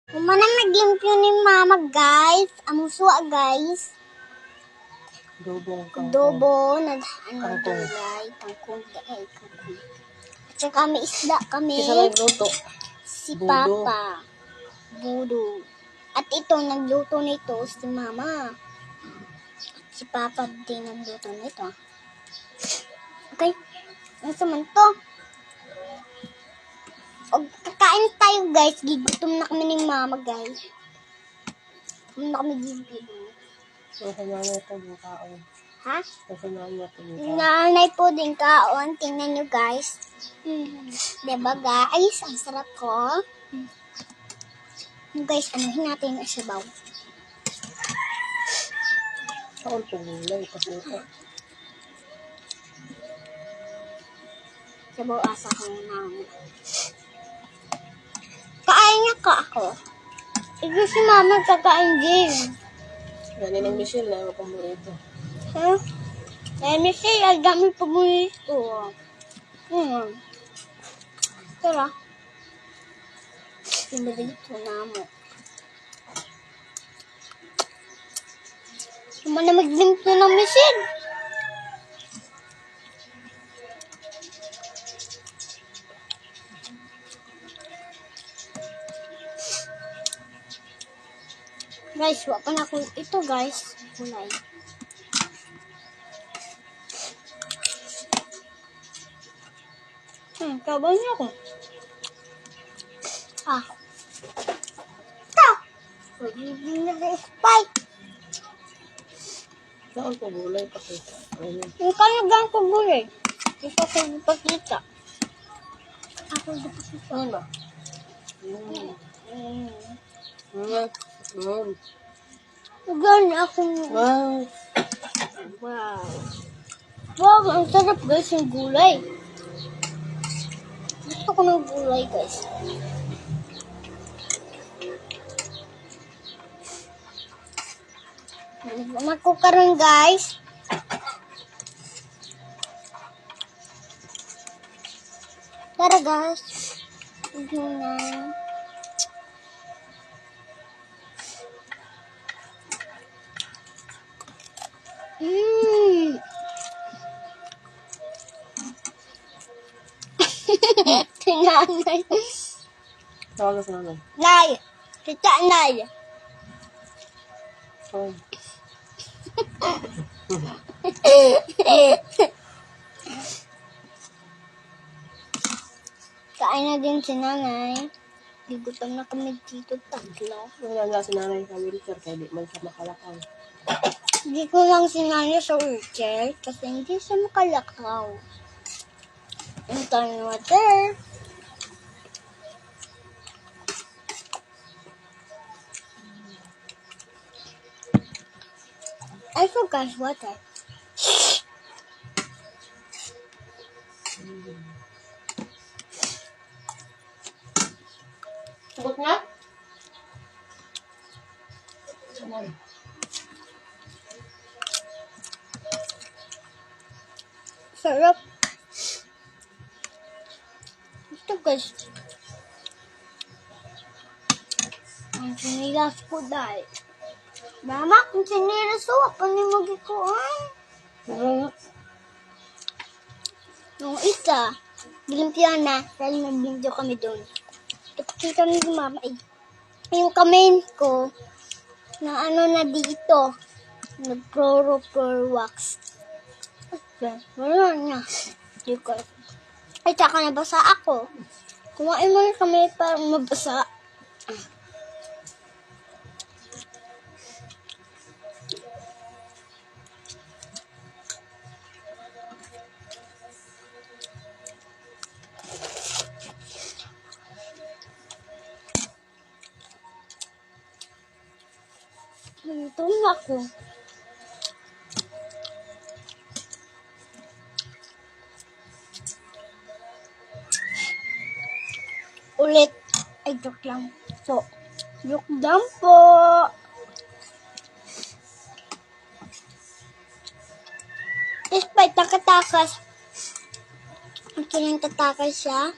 Kumana naglimpyo ni mama, guys. Among suwa, guys. Dobong kangkong. Adobo, Kangkong. gulay, kangkong. At saka may isda kami. Isa nagluto. Si Budo. Papa. Budo. At ito, nagluto nito si Mama. Si Papa din nagluto nito. Okay? Ano naman to? O, kakain tayo, guys. Gigutom na kami ni Mama, guys. Gutom na kami gigutom. Nasa nanay ito yung kaon. Ha? Nasa nanay ito yung kaon. Nanay po din kaon. Tingnan nyo, guys. Diba, guys? Ang sarap ko. Guys, anuhin natin yung sabaw. Kaon po gulay. Pasuka. Sabaw asa ko na. Kain niya ka ako. Ito si Mama kakain din. Ganin ng Michelle na yung paborito. Ha? Eh, Michelle, ang dami paborito. Tara. Paborito na mo. Suma na mag-link na ng Michelle. Guys, wala pa na ako ito, guys. Kulay. Kabaw niya ako. Ta! Pagiging nag-spike. Kaon po gulay. Pasuka. Ayun. Yung kanagang ko gulay. Ito ko ipakita. Ako ipakita. Ano ba? Gano'n ako. Wow. Wow. Wow, ang sarap, guys, yung gulay. Gusto ko ng gulay, guys. Ako karon, guys. Tara, guys. Yun na. Tinanay. Tawag sa nanay. Nay. Kita, Nay. Tawag. Kain na din si Nanay. Gigutom na kami dito tatlo. Wala nga si nanay sa wheelchair kaya di man siya makalakaw. Hindi ko lang si Nanay sa wheelchair kasi hindi siya makalakaw. Ang time water. I forgot water. Sagot nga? Saman. Sarap. Ito, guys. Ang sinilas ko dahil. Mama, kung sinilas ko, pa ni magikuan. Nung isa, gilimpyan na, dahil nag-video kami doon. Ipakita ni Mama, yung kamay ko, na ano na dito, nag-pro wax. Okay, wala na. Di ko. Ay, tsaka nabasa ako. Kumain mo yung kamay para mabasa. Ito na ako. Ulit. Ay, joke lang. So, joke lang po. Despite nakatakas. Ang kinang tatakas siya.